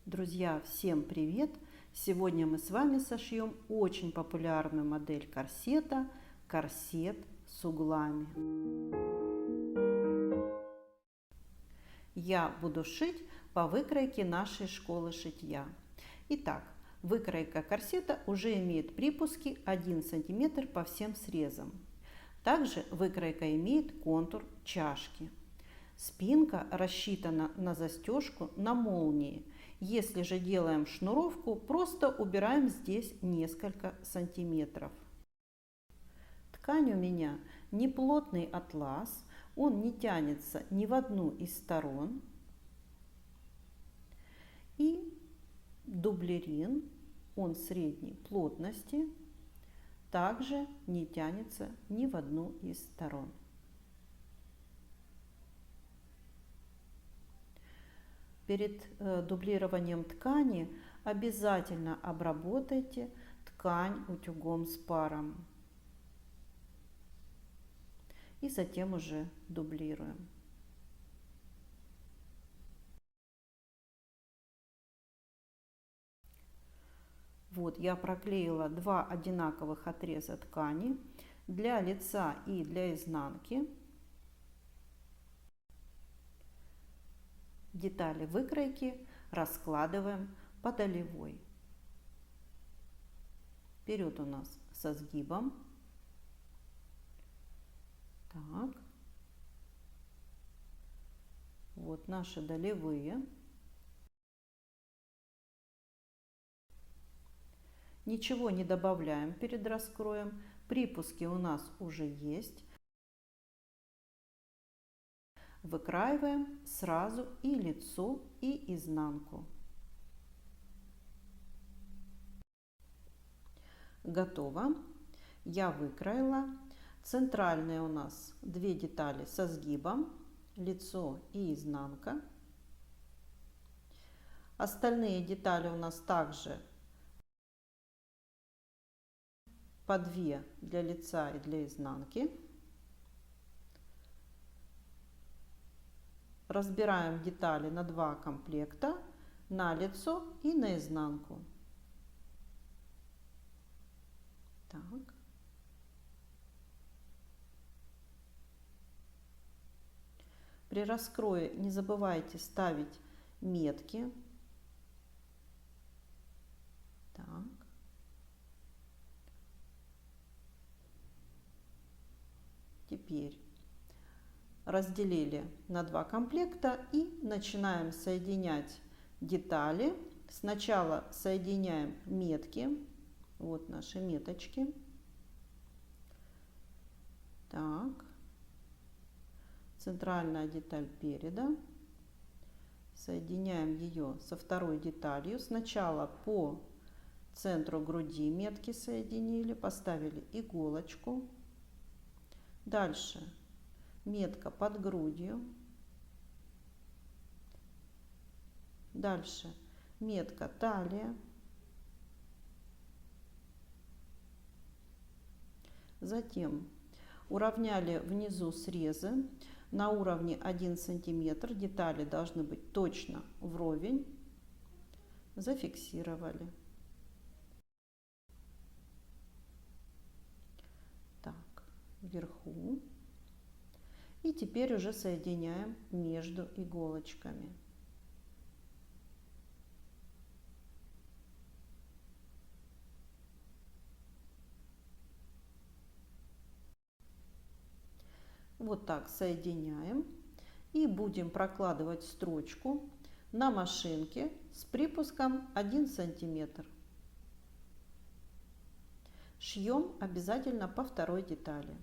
Друзья, всем привет! Сегодня мы с вами сошьем очень популярную модель корсета – корсет с углами. Я буду шить по выкройке нашей школы шитья. Итак, выкройка корсета уже имеет припуски 1 см по всем срезам. Также выкройка имеет контур чашки. Спинка рассчитана на застежку на молнии. Если же делаем шнуровку, просто убираем здесь несколько сантиметров. Ткань у меня неплотный атлас, он не тянется ни в одну из сторон. И дублерин, он средней плотности, также не тянется ни в одну из сторон. Перед дублированием ткани обязательно обработайте ткань утюгом с паром. И затем уже дублируем. Вот я проклеила два одинаковых отреза ткани для лица и для изнанки. Детали выкройки раскладываем по долевой. Вперед у нас со сгибом. Так. Вот наши долевые. Ничего не добавляем перед раскроем. Припуски у нас уже есть. Выкраиваем сразу и лицо, и изнанку. Готово. Я выкроила. Центральные у нас две детали со сгибом, лицо и изнанка. Остальные детали у нас также по две для лица и для изнанки. Разбираем детали на два комплекта, на лицо и на изнанку. Так. При раскрое не забывайте ставить метки. Так. Теперь разделили на два комплекта и начинаем соединять детали. Сначала соединяем метки. Вот наши меточки. Так. Центральная деталь переда. Соединяем ее со второй деталью. Сначала по центру груди метки соединили, поставили иголочку. Дальше метка под грудью. Дальше метка талия. Затем уравняли внизу срезы на уровне 1 см. Детали должны быть точно вровень. Зафиксировали. Так, вверху. И теперь уже соединяем между иголочками. Вот так соединяем и будем прокладывать строчку на машинке с припуском 1 см. Шьем обязательно по второй детали.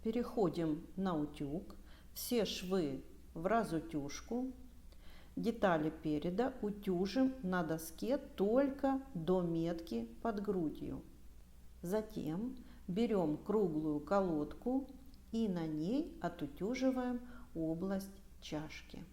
Переходим на утюг. Все швы в разутюжку. Детали переда утюжим на доске только до метки под грудью. Затем берем круглую колодку и на ней отутюживаем область чашки.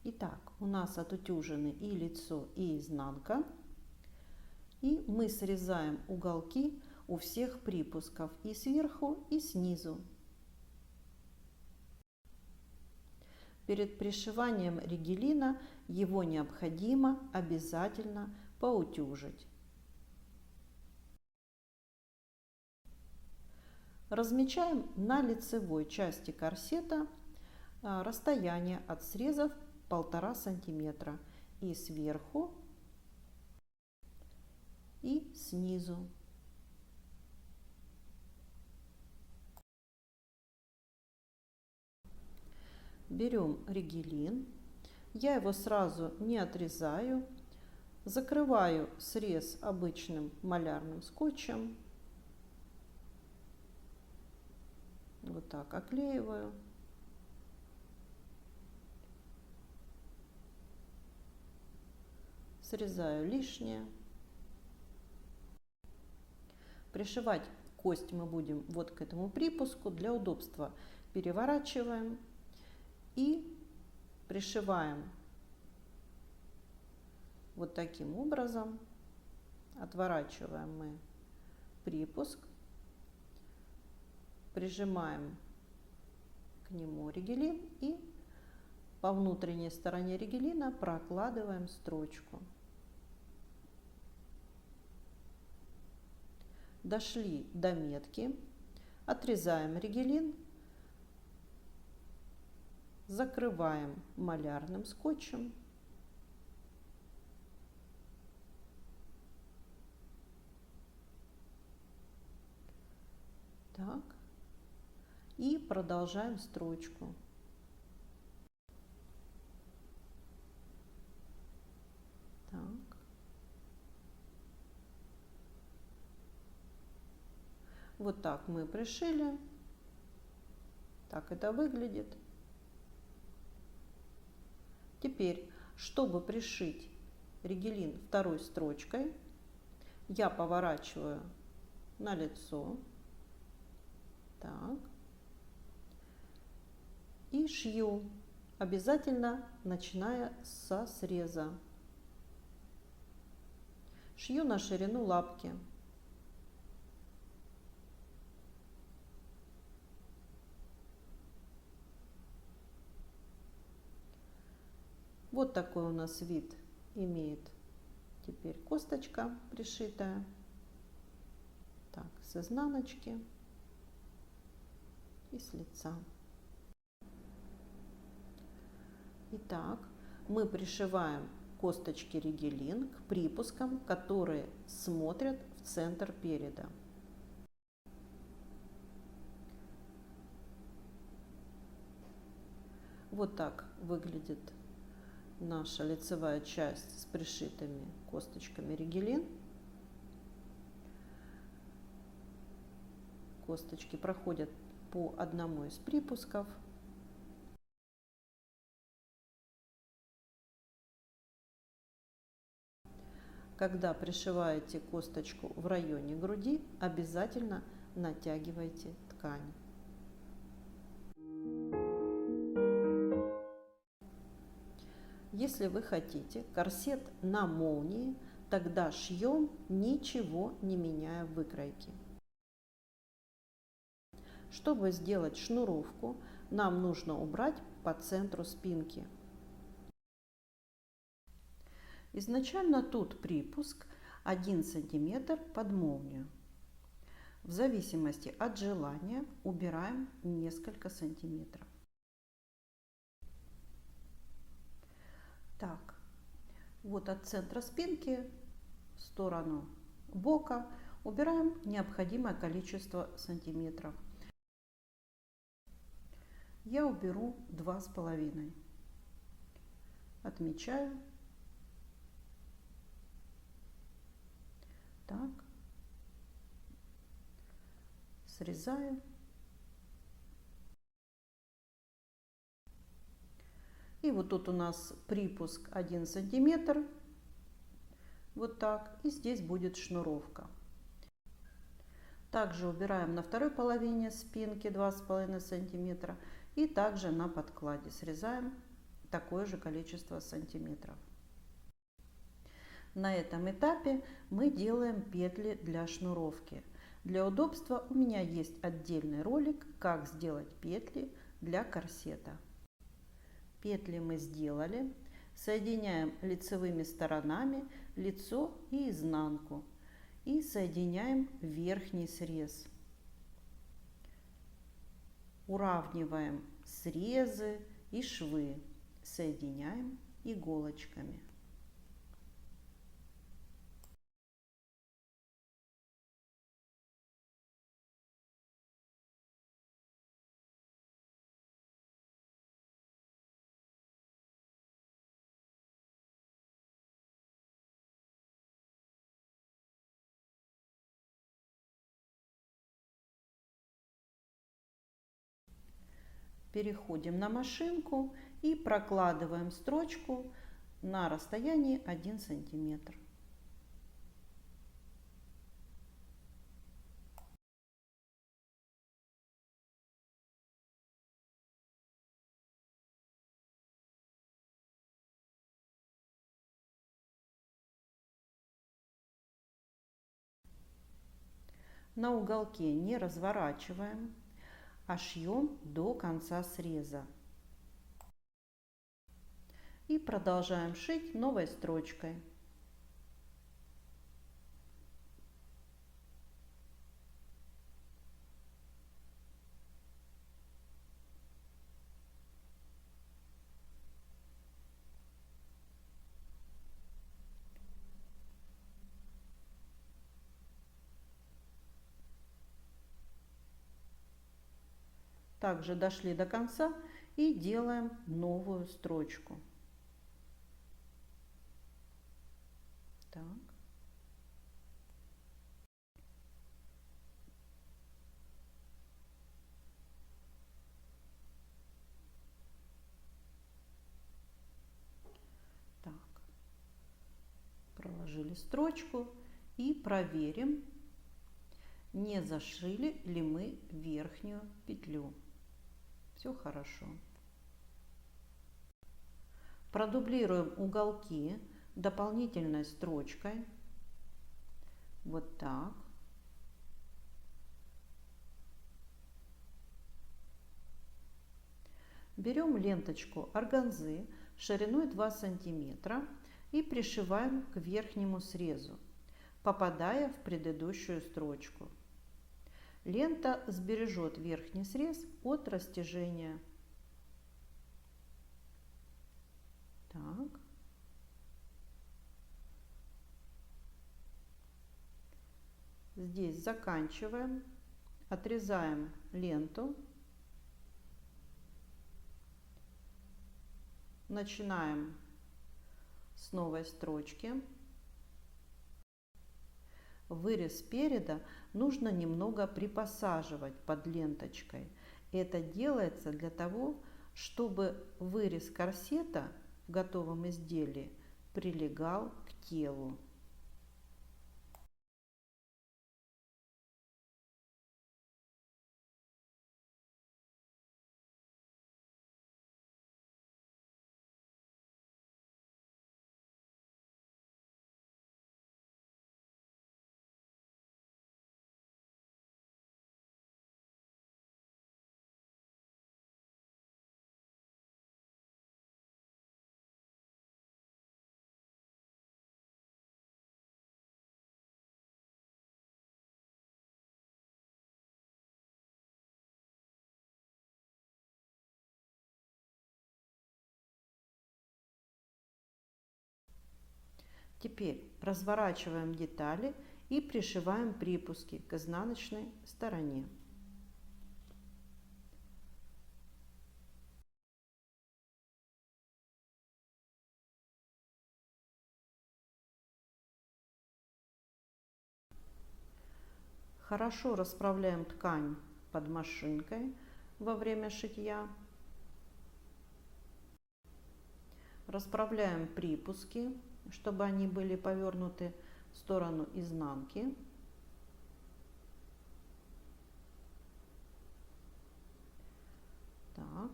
Итак, у нас отутюжены и лицо, и изнанка. И мы срезаем уголки у всех припусков и сверху, и снизу. Перед пришиванием ригелина его необходимо обязательно поутюжить. Размечаем на лицевой части корсета расстояние от срезов 1,5 сантиметра и сверху, и снизу. Берем ригелин, я его сразу не отрезаю, закрываю срез обычным малярным скотчем, вот так оклеиваю. Срезаю лишнее. Пришивать кость мы будем вот к этому припуску. Для удобства переворачиваем и пришиваем вот таким образом. Отворачиваем мы припуск, прижимаем к нему ригелин и по внутренней стороне ригелина прокладываем строчку. Дошли до метки, отрезаем ригелин, закрываем малярным скотчем. Так. И продолжаем строчку. Так. Вот так мы пришили. Так это выглядит. Теперь, чтобы пришить ригелин второй строчкой, я поворачиваю на лицо. Так. И шью, обязательно начиная со среза. Шью на ширину лапки. Вот такой у нас вид имеет теперь косточка пришитая. Так, с изнаночки и с лица. Итак, мы пришиваем косточки ригелин к припускам, которые смотрят в центр переда. Вот так выглядит наша лицевая часть с пришитыми косточками ригелин. Косточки проходят по одному из припусков. Когда пришиваете косточку в районе груди, обязательно натягивайте ткань. Если вы хотите корсет на молнии, тогда шьем, ничего не меняя в выкройке. Чтобы сделать шнуровку, нам нужно убрать по центру спинки. Изначально тут припуск 1 см под молнию. В зависимости от желания убираем несколько сантиметров. Так, вот от центра спинки в сторону бока убираем необходимое количество сантиметров. я уберу 2,5. Отмечаю. Так. Срезаю. И вот тут у нас припуск 1 сантиметр. Вот так. И здесь будет шнуровка. Также убираем на второй половине спинки 2,5 сантиметра. И также на подкладе срезаем такое же количество сантиметров. На этом этапе мы делаем петли для шнуровки. Для удобства у меня есть отдельный ролик, как сделать петли для корсета. Петли мы сделали. Соединяем лицевыми сторонами лицо и изнанку. И соединяем верхний срез. Уравниваем срезы и швы. Соединяем иголочками. Переходим на машинку и прокладываем строчку на расстоянии 1 сантиметр. На уголке не разворачиваем, а шьем до конца среза. И продолжаем шить новой строчкой. Также дошли до конца и делаем новую строчку. Так. Так. Проложили строчку и проверим, не зашили ли мы верхнюю петлю. Все хорошо. Продублируем уголки дополнительной строчкой. Вот так. Берем ленточку органзы шириной 2 сантиметра и пришиваем к верхнему срезу, попадая в предыдущую строчку. Лента сбережет верхний срез от растяжения. Так. Здесь заканчиваем, отрезаем ленту, начинаем с новой строчки. Вырез спереда нужно немного припосаживать под ленточкой. Это делается для того, чтобы вырез корсета в готовом изделии прилегал к телу. Теперь разворачиваем детали и пришиваем припуски к изнаночной стороне. Хорошо расправляем ткань под машинкой во время шитья. Расправляем припуски, чтобы они были повернуты в сторону изнанки. Так.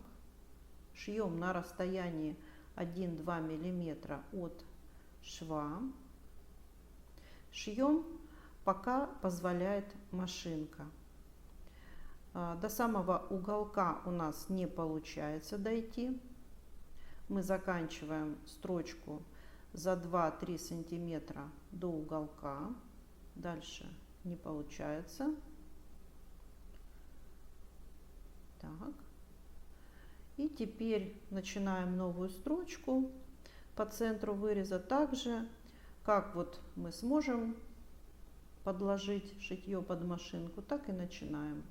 Шьем на расстоянии 1-2 мм от шва. Шьем, пока позволяет машинка. До самого уголка у нас не получается дойти. Мы заканчиваем строчку за 2-3 сантиметра до уголка. Дальше не получается. Так. И теперь начинаем новую строчку по центру выреза. Также, как вот мы сможем подложить шитье под машинку, так и начинаем.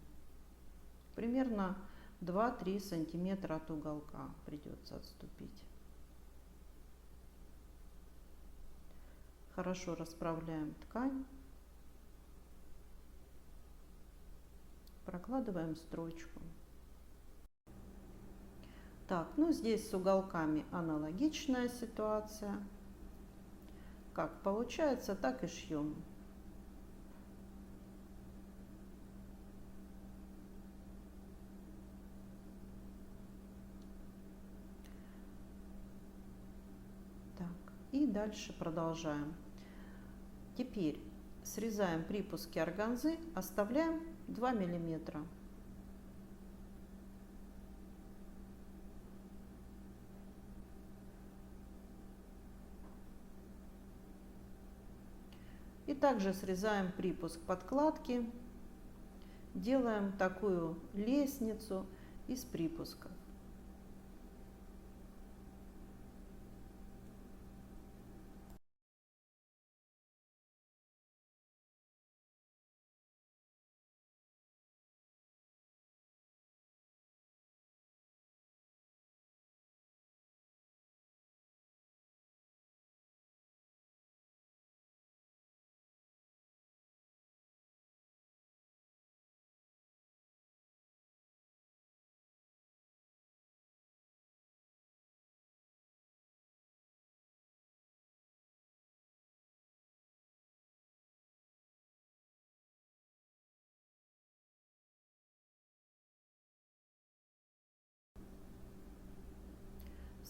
Примерно 2-3 сантиметра от уголка придется отступить. Хорошо расправляем ткань. Прокладываем строчку. Так, ну здесь с уголками аналогичная ситуация. Как получается, так и шьем. Так, и дальше продолжаем. Теперь срезаем припуски органзы, оставляем 2 миллиметра. И также срезаем припуск подкладки, делаем такую лестницу из припусков.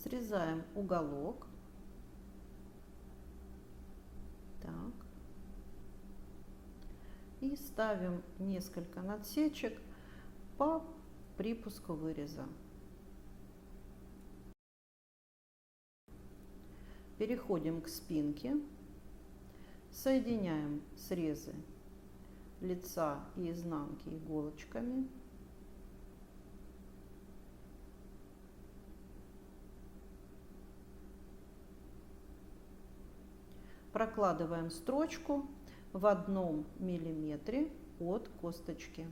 Срезаем уголок. Так. И ставим несколько надсечек по припуску выреза. Переходим к спинке. Соединяем срезы лица и изнанки иголочками. Прокладываем строчку в 1 миллиметре от косточки.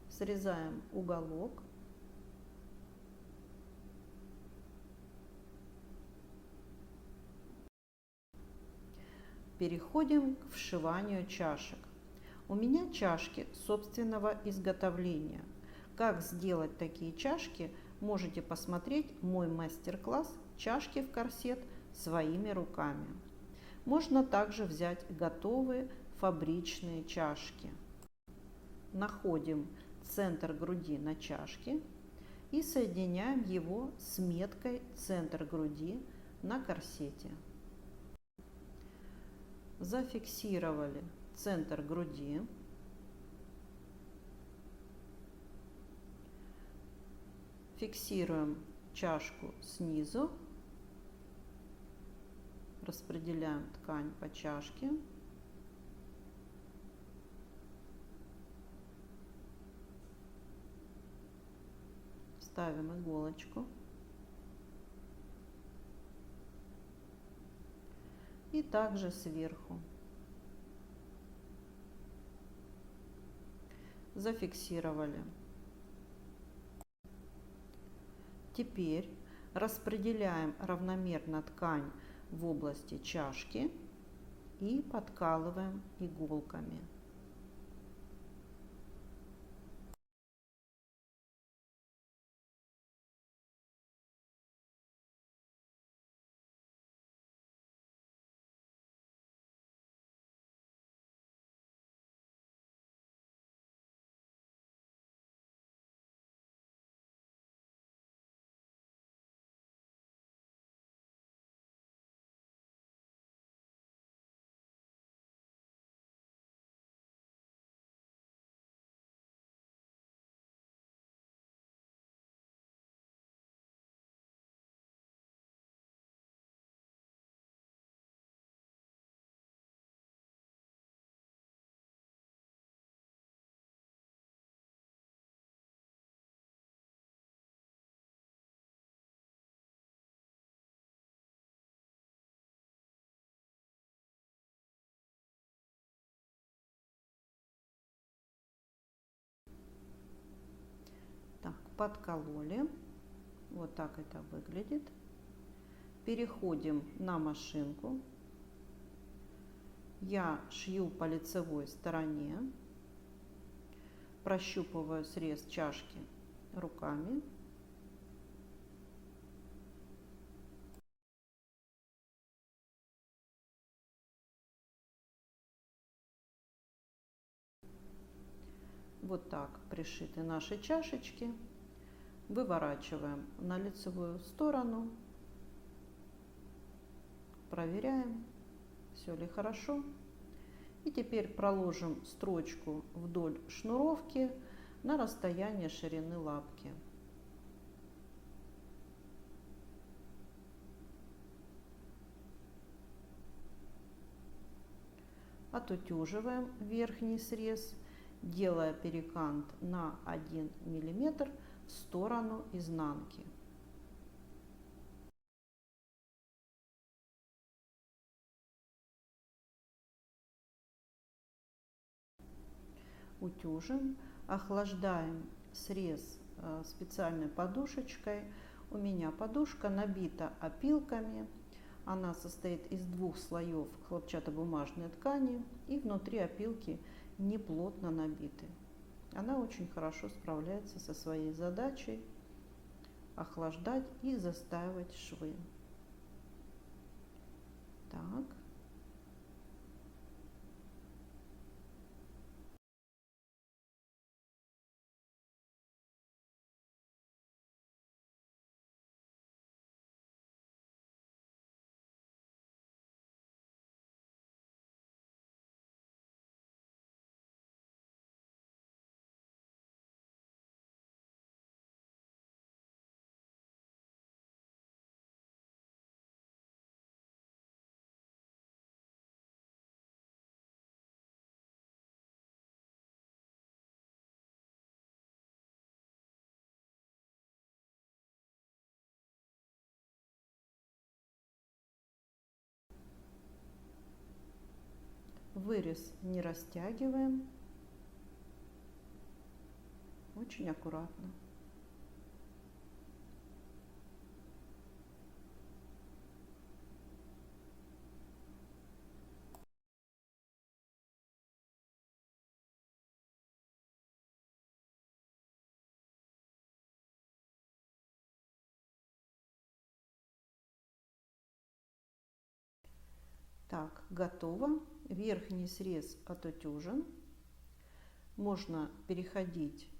Срезаем уголок. Переходим к вшиванию чашек. У меня чашки собственного изготовления. Как сделать такие чашки, можете посмотреть мой мастер-класс «Чашки в корсет своими руками». Можно также взять готовые фабричные чашки. Находим центр груди на чашке и соединяем его с меткой центр груди на корсете. Зафиксировали центр груди. Фиксируем чашку снизу. Распределяем ткань по чашке. Ставим иголочку. И также сверху. Зафиксировали. Теперь распределяем равномерно ткань в области чашки и подкалываем иголками. Так, подкололи. Вот так это выглядит. Переходим на машинку. Я шью по лицевой стороне. Прощупываю срез чашки руками. Вот так пришиты наши чашечки. Выворачиваем на лицевую сторону. Проверяем, все ли хорошо. И теперь проложим строчку вдоль шнуровки на расстояние ширины лапки. Отутюживаем верхний срез, делая перекант на 1 мм в сторону изнанки. Утюжим, охлаждаем срез специальной подушечкой. У меня подушка набита опилками. Она состоит из 2 слоев хлопчатобумажной ткани, и внутри опилки неплотно набиты. Она очень хорошо справляется со своей задачей охлаждать и застаивать швы. Так. Вырез не растягиваем, очень аккуратно. Так, готово. Верхний срез отутюжен. Можно переходить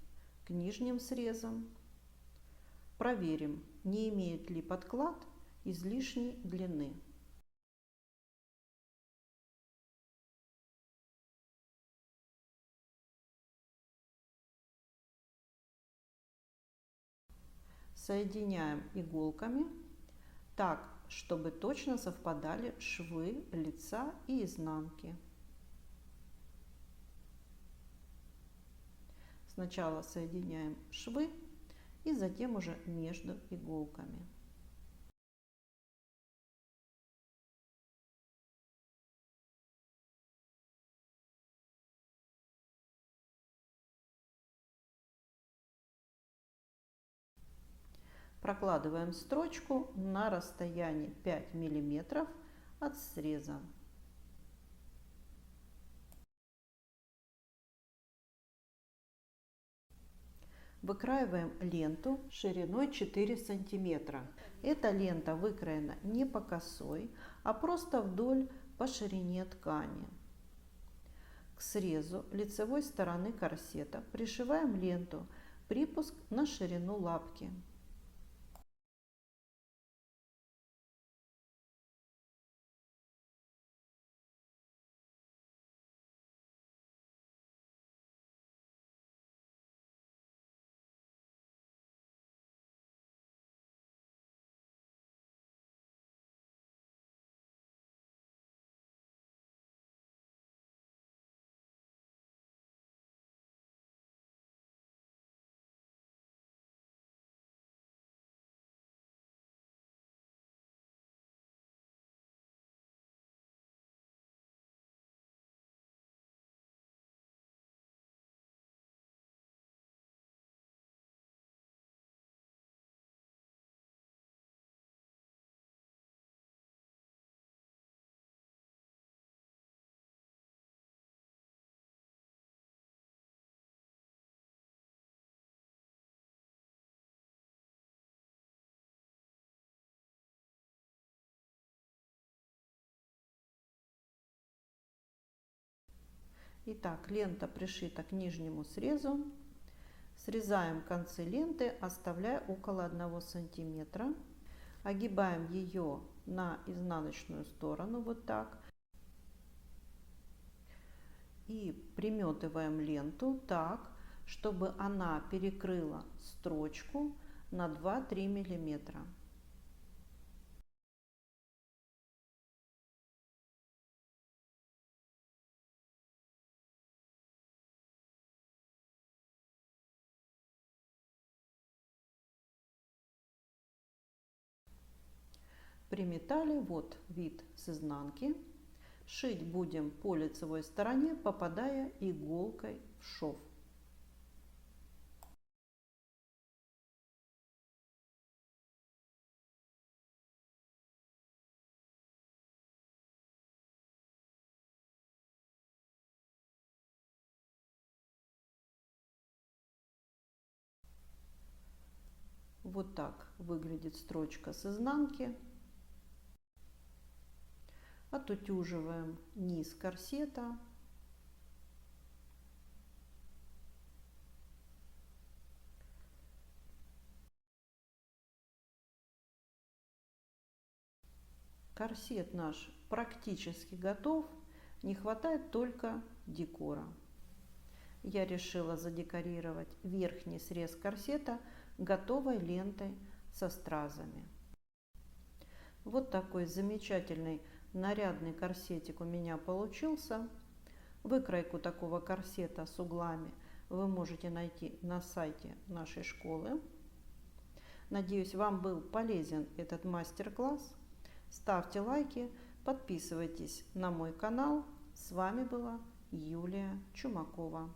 к нижним срезам. Проверим, не имеет ли подклад излишней длины. Соединяем иголками так, чтобы точно совпадали швы лица и изнанки. Сначала соединяем швы и затем уже между иголками. Прокладываем строчку на расстоянии 5 мм от среза. Выкраиваем ленту шириной 4 сантиметра. Эта лента выкроена не по косой, а просто вдоль по ширине ткани. К срезу лицевой стороны корсета пришиваем ленту, припуск на ширину лапки. Итак, лента пришита к нижнему срезу. Срезаем концы ленты, оставляя около 1 сантиметра. Огибаем ее на изнаночную сторону вот так. И приметываем ленту так, чтобы она перекрыла строчку на 2-3 миллиметра. Приметали, вот вид с изнанки. Шить будем по лицевой стороне, попадая иголкой в шов. Вот так выглядит строчка с изнанки. Отутюживаем низ корсета. Корсет наш практически готов, не хватает только декора. Я решила задекорировать верхний срез корсета готовой лентой со стразами. Вот такой замечательный нарядный корсетик у меня получился. Выкройку такого корсета с углами вы можете найти на сайте нашей школы. Надеюсь, вам был полезен этот мастер-класс. Ставьте лайки, подписывайтесь на мой канал. С вами была Юлия Чумакова.